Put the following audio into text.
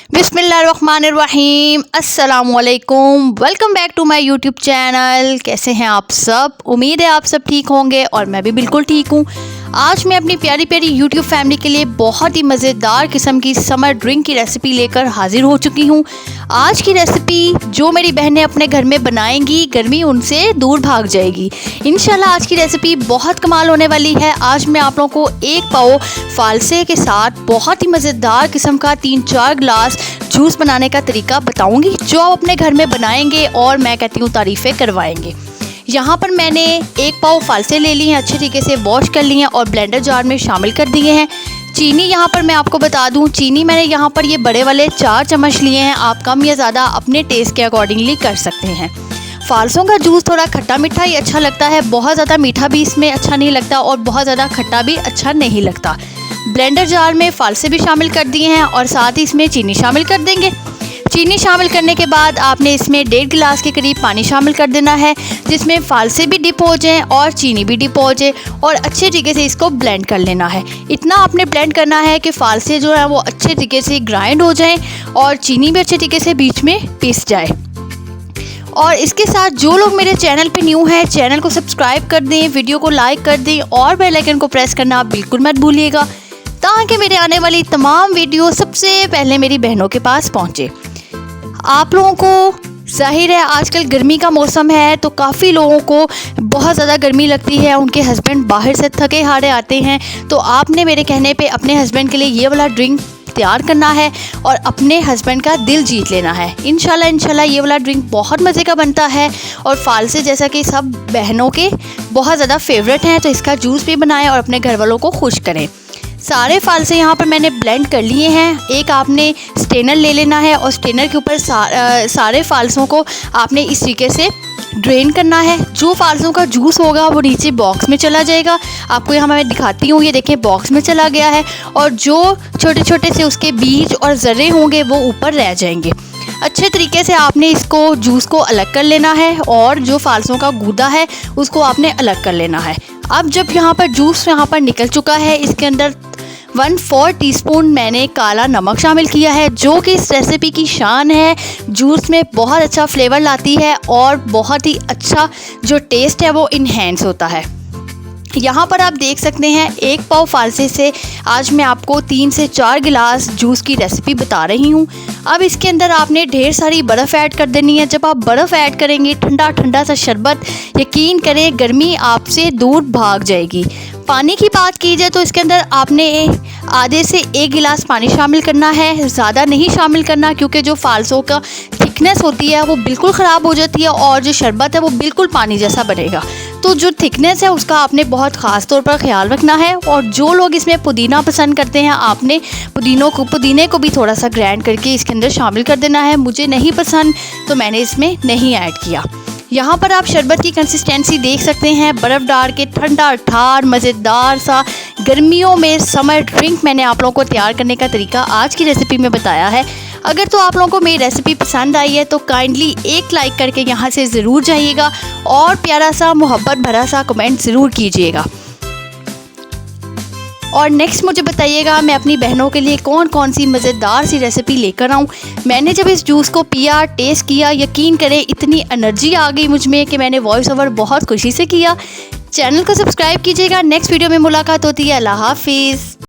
बिस्मिल्लाहिर्रहमानिर्रहीम अस्सलामुअलैकुम। Welcome back to my YouTube channel. कैसे हैं आप सब? उम्मीद है आप सब ठीक होंगे और मैं भी बिल्कुल ठीक हूँ। आज मैं अपनी प्यारी प्यारी यूट्यूब फैमिली के लिए बहुत ही मज़ेदार किस्म की समर ड्रिंक की रेसिपी लेकर हाजिर हो चुकी हूँ। आज की रेसिपी जो मेरी बहनें अपने घर में बनाएंगी, गर्मी उनसे दूर भाग जाएगी। इंशाल्लाह आज की रेसिपी बहुत कमाल होने वाली है। आज मैं आप लोगों को 1 पाव फालसे के साथ बहुत ही मज़ेदार किस्म का 3-4 गिलास जूस बनाने का तरीका बताऊंगी, जो आप अपने घर में बनाएंगे और मैं कहती हूँ तारीफ़ें करवाएंगे। यहाँ पर मैंने 1 पाव फालसे ले लिए हैं, अच्छे तरीके से वॉश कर लिए हैं और ब्लेंडर जार में शामिल कर दिए हैं। चीनी यहाँ पर मैं आपको बता दूँ, चीनी मैंने यहाँ पर ये बड़े वाले 4 चम्मच लिए हैं। आप कम या ज़्यादा अपने टेस्ट के अकॉर्डिंगली कर सकते हैं। फालसों का जूस थोड़ा खट्टा मीठा ही अच्छा लगता है, बहुत ज़्यादा मीठा भी इसमें अच्छा नहीं लगता और बहुत ज़्यादा खट्टा भी अच्छा नहीं लगता। ब्लेंडर जार में फालसे भी शामिल कर दिए हैं और साथ ही इसमें चीनी शामिल कर देंगे। चीनी शामिल करने के बाद आपने इसमें 1.5 गिलास के करीब पानी शामिल कर देना है, जिसमें फालसे भी डिप हो जाएं और चीनी भी डिप हो जाए और अच्छे तरीके से इसको ब्लेंड कर लेना है। इतना आपने ब्लेंड करना है कि फालसे जो है वो अच्छे तरीके से ग्राइंड हो जाएं और चीनी भी अच्छे तरीके से बीच में पिस जाए। और इसके साथ जो लोग मेरे चैनल पे न्यू हैं, चैनल को सब्सक्राइब कर दें, वीडियो को लाइक कर दें और बेल आइकन को प्रेस करना बिल्कुल मत भूलिएगा, ताकि मेरे आने वाली तमाम वीडियो सबसे पहले मेरी बहनों के पास पहुंचे। आप लोगों को जाहिर है आजकल गर्मी का मौसम है, तो काफ़ी लोगों को बहुत ज़्यादा गर्मी लगती है, उनके हस्बैंड बाहर से थके हारे आते हैं, तो आपने मेरे कहने पे अपने हस्बैंड के लिए ये वाला ड्रिंक तैयार करना है और अपने हस्बैंड का दिल जीत लेना है। इंशाल्लाह ये वाला ड्रिंक बहुत मज़े का बनता है और फालसे जैसा कि सब बहनों के बहुत ज़्यादा फेवरेट हैं, तो इसका जूस भी बनाएं और अपने घर वालों को खुश करें। सारे फालसे यहाँ पर मैंने ब्लेंड कर लिए हैं। एक आपने स्ट्रेनर ले लेना है और स्ट्रेनर के ऊपर सारे फालसों को आपने इस तरीके से ड्रेन करना है। जो फालसों का जूस होगा वो नीचे बॉक्स में चला जाएगा। आपको यहाँ मैं दिखाती हूँ, ये देखें बॉक्स में चला गया है और जो छोटे छोटे से उसके बीज और ज़र्रे होंगे वो ऊपर रह जाएंगे। अच्छे तरीके से आपने इसको जूस को अलग कर लेना है और जो फालसों का गूदा है उसको आपने अलग कर लेना है। अब जब यहाँ पर जूस यहाँ पर निकल चुका है, इसके अंदर 1/4 टीस्पून मैंने काला नमक शामिल किया है, जो कि इस रेसिपी की शान है। जूस में बहुत अच्छा फ्लेवर लाती है और बहुत ही अच्छा जो टेस्ट है वो इन्हेंस होता है। यहाँ पर आप देख सकते हैं 1 पाव फालसे से आज मैं आपको 3 से 4 गिलास जूस की रेसिपी बता रही हूँ। अब इसके अंदर आपने ढेर सारी बर्फ़ ऐड कर देनी है। जब आप बर्फ़ ऐड करेंगे, ठंडा ठंडा सा शरबत, यकीन करें गर्मी आपसे दूर भाग जाएगी। पानी की बात की जाए तो इसके अंदर आपने आधे से 1 गिलास पानी शामिल करना है, ज़्यादा नहीं शामिल करना, क्योंकि जो फालसों का थिकनेस होती है वो बिल्कुल ख़राब हो जाती है और जो शरबत है वो बिल्कुल पानी जैसा बनेगा। तो जो थिकनेस है उसका आपने बहुत ख़ास तौर पर ख्याल रखना है। और जो लोग इसमें पुदीना पसंद करते हैं, आपने पुदीने को भी थोड़ा सा ग्राइंड करके इसके अंदर शामिल कर देना है। मुझे नहीं पसंद तो मैंने इसमें नहीं ऐड किया। यहाँ पर आप शरबत की कंसिस्टेंसी देख सकते हैं, बर्फ़ डाल के ठंडा ठार मज़ेदार सा गर्मियों में समर ड्रिंक मैंने आप लोगों को तैयार करने का तरीका आज की रेसिपी में बताया है। अगर तो आप लोगों को मेरी रेसिपी पसंद आई है तो काइंडली एक लाइक करके यहाँ से ज़रूर जाइएगा और प्यारा सा मोहब्बत भरा सा कमेंट ज़रूर कीजिएगा। और नेक्स्ट मुझे बताइएगा मैं अपनी बहनों के लिए कौन कौन सी मज़ेदार सी रेसिपी लेकर आऊँ। मैंने जब इस जूस को पिया, टेस्ट किया, यकीन करें इतनी एनर्जी आ गई मुझ में कि मैंने वॉइस ओवर बहुत खुशी से किया। चैनल को सब्सक्राइब कीजिएगा। नेक्स्ट वीडियो में मुलाकात होती है। अल्लाह हाफिज़।